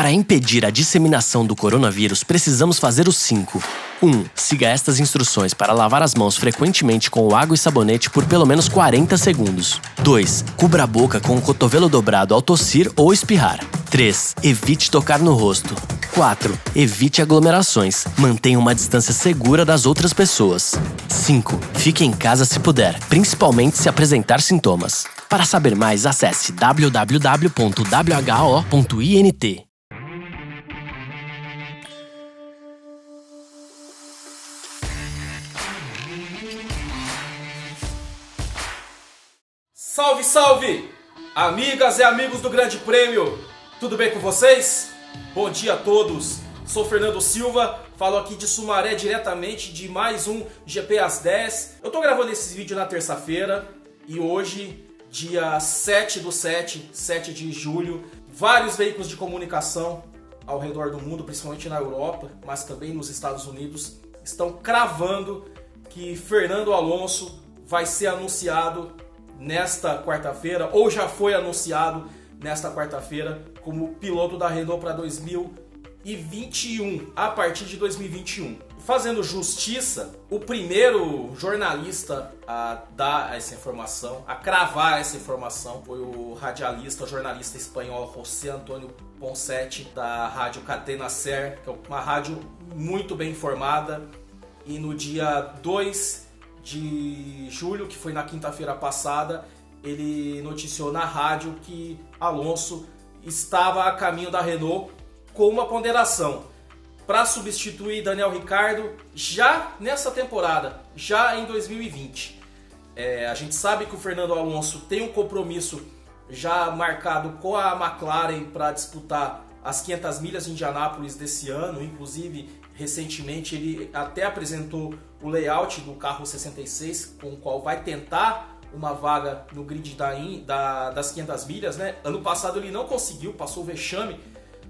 Para impedir a disseminação do coronavírus, precisamos fazer os 5. 1. Siga estas instruções para lavar as mãos frequentemente com água e sabonete por pelo menos 40 segundos. 2. Cubra a boca com o cotovelo dobrado ao tossir ou espirrar. 3. Evite tocar no rosto. 4. Evite aglomerações. Mantenha uma distância segura das outras pessoas. 5. Fique em casa se puder, principalmente se apresentar sintomas. Para saber mais, acesse www.who.int. Salve, salve! Amigas e amigos do Grande Prêmio, tudo bem com vocês? Bom dia a todos, sou Fernando Silva, falo aqui de Sumaré diretamente de mais um GP às 10. Eu tô gravando esse vídeo na terça-feira e hoje, dia 7 de julho, vários veículos de comunicação ao redor do mundo, principalmente na Europa, mas também nos Estados Unidos, estão cravando que Fernando Alonso vai ser anunciado nesta quarta-feira, ou já foi anunciado nesta quarta-feira, como piloto da Renault para 2021, a partir de 2021. Fazendo justiça, o primeiro jornalista a dar essa informação, a cravar essa informação, foi o radialista, jornalista espanhol José Antonio Ponseti, da rádio Cadena Ser, que é uma rádio muito bem informada, e no dia 2 de julho, que foi na quinta-feira passada, ele noticiou na rádio que Alonso estava a caminho da Renault com uma ponderação para substituir Daniel Ricciardo já nessa temporada, já em 2020. A gente sabe que o Fernando Alonso tem um compromisso já marcado com a McLaren para disputar as 500 milhas de Indianápolis desse ano. Inclusive, recentemente ele até apresentou o layout do carro 66, com o qual vai tentar uma vaga no grid das 500 milhas, né? Ano passado ele não conseguiu, passou o vexame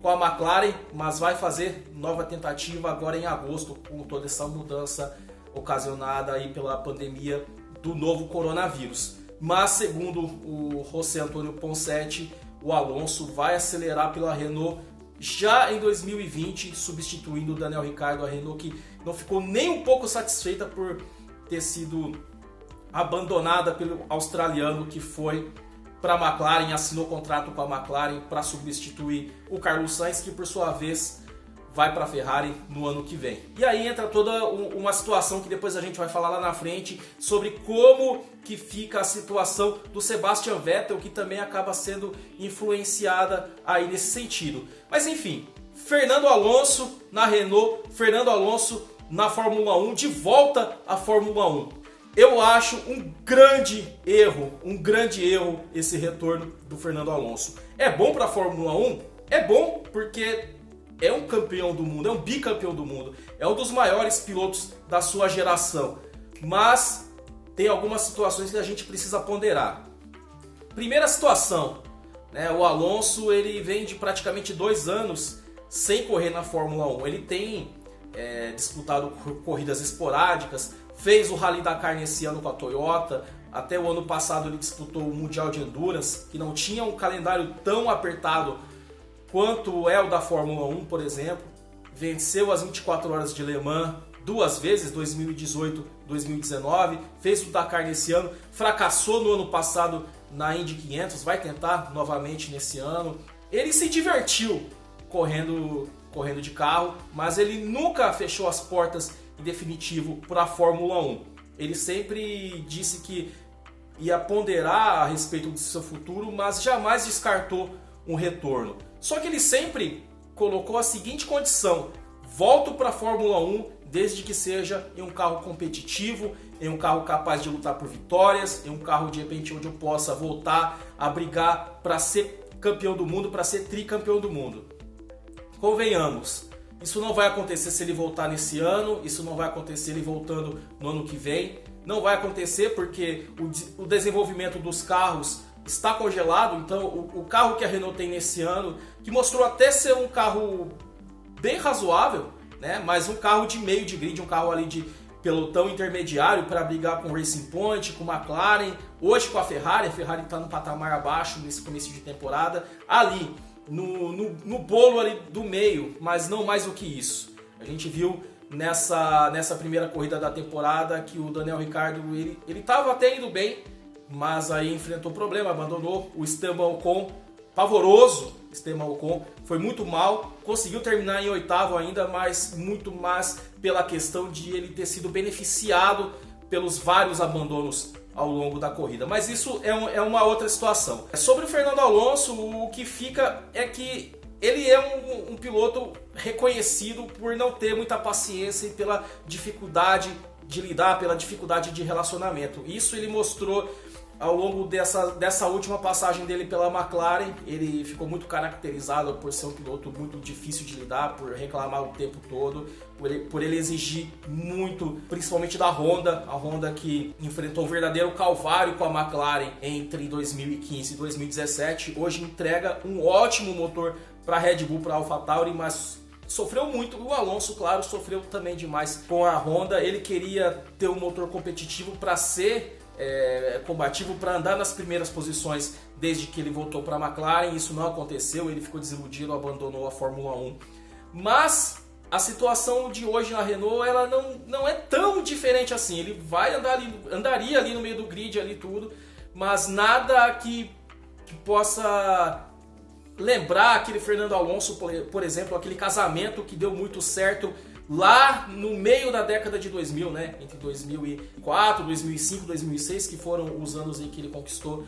com a McLaren, mas vai fazer nova tentativa agora em agosto, com toda essa mudança ocasionada aí pela pandemia do novo coronavírus. Mas segundo o José Antonio Ponseti, o Alonso vai acelerar pela Renault já em 2020, substituindo o Daniel Ricciardo, a Renault que não ficou nem um pouco satisfeita por ter sido abandonada pelo australiano que foi para a McLaren, assinou contrato com a McLaren para substituir o Carlos Sainz, que por sua vez vai para a Ferrari no ano que vem. E aí entra toda uma situação que depois a gente vai falar lá na frente sobre como que fica a situação do Sebastian Vettel, que também acaba sendo influenciada aí nesse sentido. Mas enfim, Fernando Alonso na Renault, Fernando Alonso na Fórmula 1, de volta à Fórmula 1. Eu acho um grande erro esse retorno do Fernando Alonso. É bom para a Fórmula 1? É bom porque é um campeão do mundo, é um bicampeão do mundo, é um dos maiores pilotos da sua geração. Mas tem algumas situações que a gente precisa ponderar. Primeira situação, né? O Alonso ele vem de praticamente 2 anos sem correr na Fórmula 1. Ele tem disputado corridas esporádicas, fez o Rally Dakar nesse ano com a Toyota, até o ano passado ele disputou o Mundial de Endurance, que não tinha um calendário tão apertado quanto é o da Fórmula 1, por exemplo. Venceu as 24 horas de Le Mans 2 vezes, 2018 2019, fez o Dakar nesse ano, fracassou no ano passado na Indy 500, vai tentar novamente nesse ano. Ele se divertiu correndo de carro, mas ele nunca fechou as portas em definitivo para a Fórmula 1. Ele sempre disse que ia ponderar a respeito do seu futuro, mas jamais descartou um retorno. Só que ele sempre colocou a seguinte condição: volto para a Fórmula 1 desde que seja em um carro competitivo, em um carro capaz de lutar por vitórias, em um carro de repente onde eu possa voltar a brigar para ser campeão do mundo, para ser tricampeão do mundo. Convenhamos, isso não vai acontecer se ele voltar nesse ano, isso não vai acontecer ele voltando no ano que vem, não vai acontecer porque o desenvolvimento dos carros está congelado. Então o carro que a Renault tem nesse ano, que mostrou até ser um carro bem razoável, né? Mas um carro de meio de grid, um carro ali de pelotão intermediário para brigar com o Racing Point, com a McLaren, hoje com a Ferrari está no patamar abaixo nesse começo de temporada, ali no bolo ali do meio, mas não mais do que isso. A gente viu nessa primeira corrida da temporada que o Daniel Ricciardo ele estava até indo bem, mas aí enfrentou problema, abandonou. O Esteban Ocon, pavoroso, Esteban Ocon, foi muito mal, conseguiu terminar em oitavo ainda, mas muito mais pela questão de ele ter sido beneficiado pelos vários abandonos ao longo da corrida. Mas isso é uma outra situação. Sobre o Fernando Alonso, o que fica é que ele é um piloto reconhecido por não ter muita paciência e pela dificuldade de lidar, pela dificuldade de relacionamento. Isso ele mostrou ao longo dessa última passagem dele pela McLaren. Ele ficou muito caracterizado por ser um piloto muito difícil de lidar, por reclamar o tempo todo, por ele exigir muito, principalmente da Honda. A Honda que enfrentou um verdadeiro calvário com a McLaren entre 2015 e 2017. Hoje entrega um ótimo motor para a Red Bull, para a AlphaTauri, mas sofreu muito. O Alonso, claro, sofreu também demais com a Honda. Ele queria ter um motor competitivo para ser combativo, para andar nas primeiras posições desde que ele voltou para a McLaren. Isso não aconteceu, ele ficou desiludido, abandonou a Fórmula 1. Mas a situação de hoje na Renault, ela não é tão diferente assim. Ele vai andaria ali no meio do grid, ali tudo, mas nada que possa lembrar aquele Fernando Alonso, por exemplo, aquele casamento que deu muito certo lá no meio da década de 2000, né? Entre 2004, 2005, 2006, que foram os anos em que ele conquistou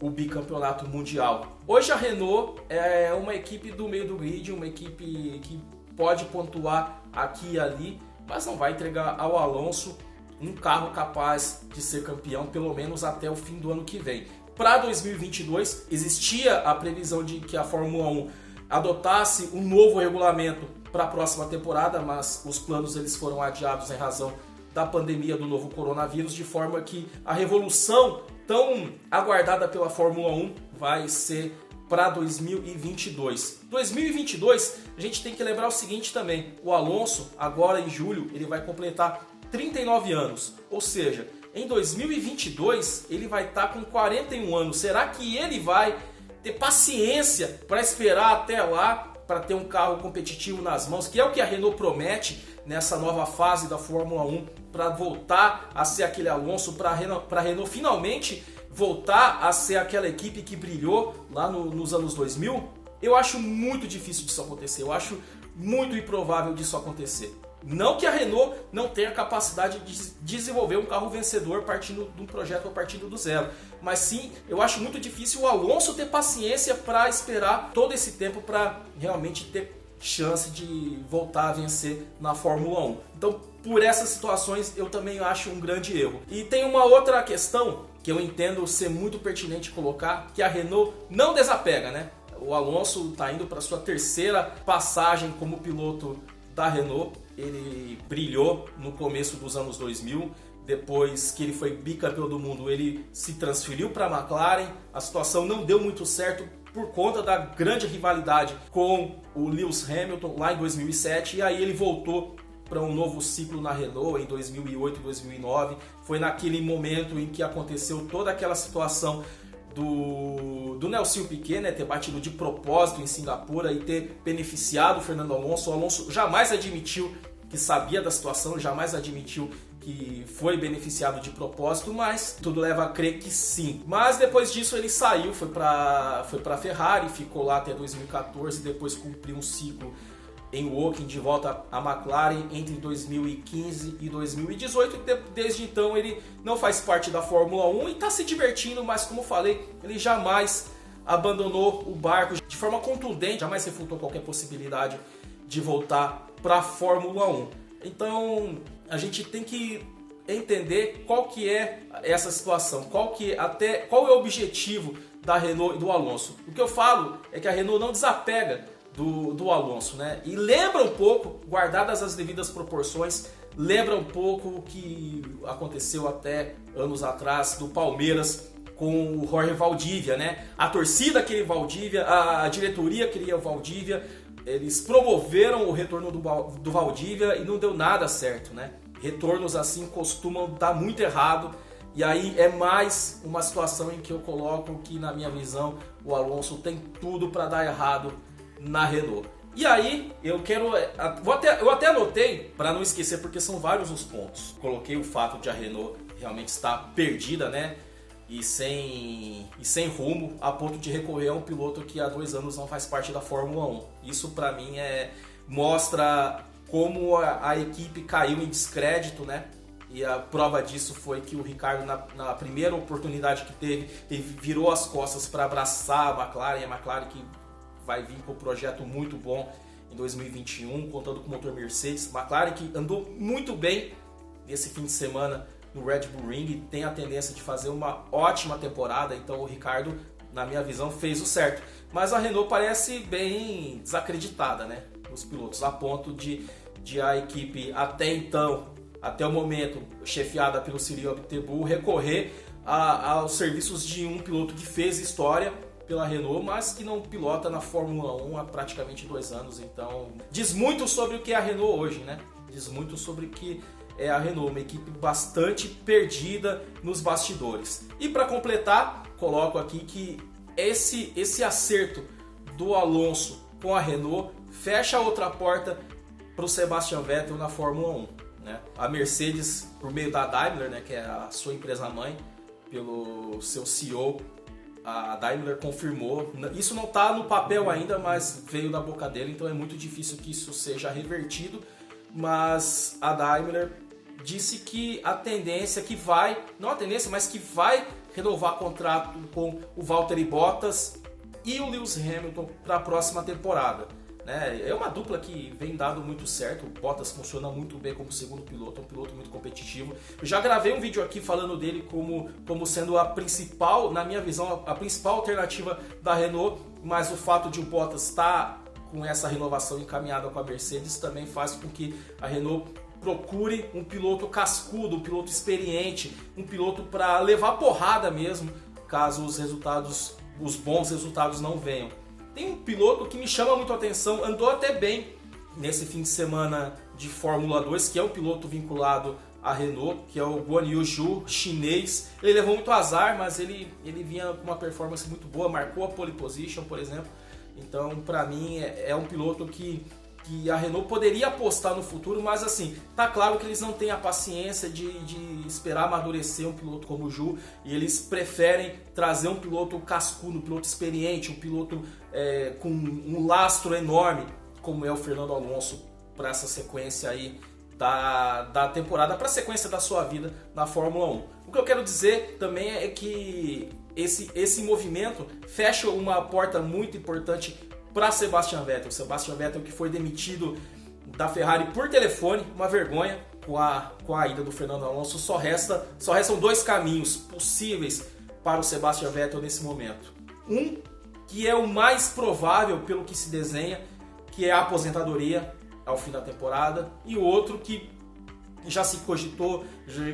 o bicampeonato mundial. Hoje a Renault é uma equipe do meio do grid, uma equipe que pode pontuar aqui e ali, mas não vai entregar ao Alonso um carro capaz de ser campeão, pelo menos até o fim do ano que vem. Para 2022, existia a previsão de que a Fórmula 1 adotasse um novo regulamento para a próxima temporada, mas os planos eles foram adiados em razão da pandemia do novo coronavírus, de forma que a revolução tão aguardada pela Fórmula 1 vai ser para 2022. 2022, a gente tem que lembrar o seguinte também: o Alonso, agora em julho, ele vai completar 39 anos, ou seja, em 2022 ele vai estar com 41 anos. Será que ele vai ter paciência para esperar até lá para ter um carro competitivo nas mãos, que é o que a Renault promete nessa nova fase da Fórmula 1, para voltar a ser aquele Alonso, para a Renault finalmente voltar a ser aquela equipe que brilhou lá nos anos 2000? Eu acho muito difícil disso acontecer, eu acho muito improvável disso acontecer. Não que a Renault não tenha capacidade de desenvolver um carro vencedor partindo de um projeto ou partindo do zero, mas sim, eu acho muito difícil o Alonso ter paciência para esperar todo esse tempo para realmente ter chance de voltar a vencer na Fórmula 1. Então, por essas situações, eu também acho um grande erro. E tem uma outra questão que eu entendo ser muito pertinente colocar, que a Renault não desapega, né? O Alonso está indo para sua terceira passagem como piloto da Renault. Ele brilhou no começo dos anos 2000, depois que ele foi bicampeão do mundo, ele se transferiu para a McLaren. A situação não deu muito certo por conta da grande rivalidade com o Lewis Hamilton lá em 2007, e aí ele voltou para um novo ciclo na Renault em 2008 e 2009. Foi naquele momento em que aconteceu toda aquela situação do Nelson Piquet, né, ter batido de propósito em Singapura e ter beneficiado o Fernando Alonso. O Alonso jamais admitiu que sabia da situação, jamais admitiu que foi beneficiado de propósito, mas tudo leva a crer que sim. Mas depois disso ele saiu, foi para a Ferrari, ficou lá até 2014, depois cumpriu um ciclo em Woking, de volta à McLaren entre 2015 e 2018, e desde então ele não faz parte da Fórmula 1 e está se divertindo, mas como falei, ele jamais abandonou o barco de forma contundente, jamais refutou qualquer possibilidade de voltar para a Fórmula 1. Então a gente tem que entender qual que é essa situação, qual é o objetivo da Renault e do Alonso. O que eu falo é que a Renault não desapega do Alonso, né? E lembra um pouco, guardadas as devidas proporções, lembra um pouco o que aconteceu até anos atrás do Palmeiras com o Jorge Valdívia, né? A torcida queria Valdívia, a diretoria queria Valdívia, eles promoveram o retorno do Valdívia e não deu nada certo, né? Retornos assim costumam dar muito errado E aí é mais uma situação em que eu coloco que, na minha visão, o Alonso tem tudo para dar errado na Renault. E aí, eu até anotei, para não esquecer, porque são vários os pontos. Coloquei o fato de a Renault realmente estar perdida, né? E sem rumo, a ponto de recorrer a um piloto que há 2 anos não faz parte da Fórmula 1. Isso, para mim, mostra como a equipe caiu em descrédito, né? E a prova disso foi que o Ricciardo, na primeira oportunidade que teve, ele virou as costas para abraçar a McLaren. E a McLaren que vai vir com um projeto muito bom em 2021, contando com o motor Mercedes. McLaren que andou muito bem nesse fim de semana no Red Bull Ring, tem a tendência de fazer uma ótima temporada, então o Ricciardo, na minha visão, fez o certo. Mas a Renault parece bem desacreditada, né, nos pilotos, a ponto de a equipe até o momento, chefiada pelo Cyril Abiteboul, recorrer aos serviços de um piloto que fez história pela Renault, mas que não pilota na Fórmula 1 há praticamente 2 anos. Então, diz muito sobre o que é a Renault hoje, né? Diz muito sobre o que é a Renault, uma equipe bastante perdida nos bastidores. E para completar, coloco aqui que esse acerto do Alonso com a Renault fecha outra porta para o Sebastian Vettel na Fórmula 1. Né? A Mercedes, por meio da Daimler, né, que é a sua empresa-mãe, pelo seu CEO, a Daimler confirmou. Isso não está no papel ainda, mas veio da boca dele, então é muito difícil que isso seja revertido. Mas a Daimler disse que a tendência que vai, não a tendência, mas que vai renovar contrato com o Valtteri Bottas e o Lewis Hamilton para a próxima temporada. Né? É uma dupla que vem dando muito certo. O Bottas funciona muito bem como segundo piloto, é um piloto muito competitivo. Eu já gravei um vídeo aqui falando dele como sendo a principal, na minha visão, a principal alternativa da Renault, mas o fato de o Bottas estar com essa renovação encaminhada com a Mercedes também faz com que a Renault procure um piloto cascudo, um piloto experiente, um piloto para levar porrada mesmo, caso os bons resultados não venham. Tem um piloto que me chama muito a atenção, andou até bem nesse fim de semana de Fórmula 2, que é um piloto vinculado à Renault, que é o Guan Yu Zhu, chinês. Ele levou muito azar, mas ele vinha com uma performance muito boa, marcou a pole position, por exemplo. Então, para mim, é um piloto que a Renault poderia apostar no futuro, mas assim, tá claro que eles não têm a paciência de esperar amadurecer um piloto como o Zhu, e eles preferem trazer um piloto cascudo, um piloto experiente, um piloto com um lastro enorme, como é o Fernando Alonso, para essa sequência aí da temporada, para a sequência da sua vida na Fórmula 1. O que eu quero dizer também é que esse movimento fecha uma porta muito importante para Sebastian Vettel. Sebastian Vettel que foi demitido da Ferrari por telefone, uma vergonha com a ida do Fernando Alonso. Só restam 2 caminhos possíveis para o Sebastian Vettel nesse momento. Um que é o mais provável pelo que se desenha, que é a aposentadoria ao fim da temporada, e o outro que já se cogitou,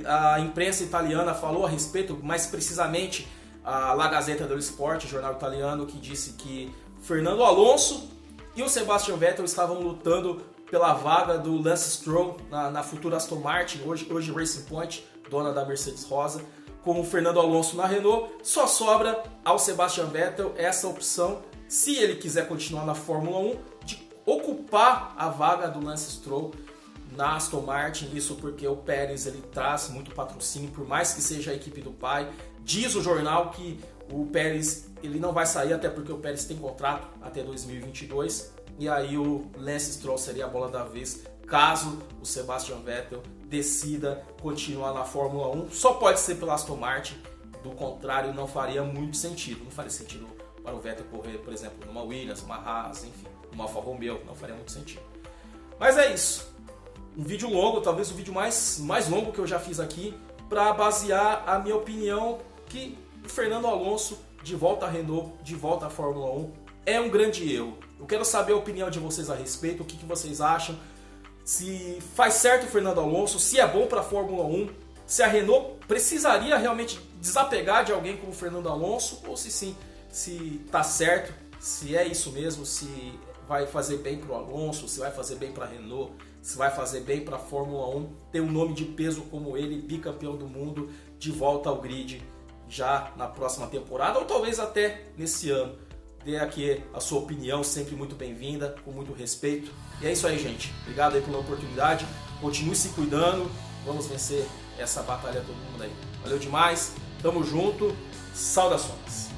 a imprensa italiana falou a respeito, mais precisamente a La Gazzetta dello Sport, jornal italiano, que disse que Fernando Alonso e o Sebastian Vettel estavam lutando pela vaga do Lance Stroll na futura Aston Martin, hoje Racing Point, dona da Mercedes Rosa. Com o Fernando Alonso na Renault, só sobra ao Sebastian Vettel essa opção, se ele quiser continuar na Fórmula 1, de ocupar a vaga do Lance Stroll na Aston Martin. Isso porque o Pérez ele traz muito patrocínio, por mais que seja a equipe do pai. Diz o jornal que o Pérez ele não vai sair, até porque o Pérez tem contrato até 2022, e aí o Lance Stroll seria a bola da vez caso o Sebastian Vettel decida continuar na Fórmula 1. Só pode ser pela Aston Martin, do contrário não faria muito sentido. Não faria sentido para o Vettel correr, por exemplo, numa Williams, uma Haas, enfim, uma Alfa Romeo, não faria muito sentido. Mas é isso. Um vídeo longo, talvez o vídeo mais longo que eu já fiz aqui, para basear a minha opinião que o Fernando Alonso, de volta à Renault, de volta à Fórmula 1, é um grande erro. Eu quero saber a opinião de vocês a respeito, o que vocês acham, se faz certo o Fernando Alonso, se é bom para a Fórmula 1, se a Renault precisaria realmente desapegar de alguém como o Fernando Alonso, ou se sim, se tá certo, se é isso mesmo, se vai fazer bem para o Alonso, se vai fazer bem para a Renault, se vai fazer bem para a Fórmula 1 ter um nome de peso como ele, bicampeão do mundo, de volta ao grid já na próxima temporada ou talvez até nesse ano. Dê aqui a sua opinião, sempre muito bem-vinda, com muito respeito. E é isso aí, gente. Obrigado aí pela oportunidade. Continue se cuidando. Vamos vencer essa batalha todo mundo aí. Valeu demais. Tamo junto. Saudações.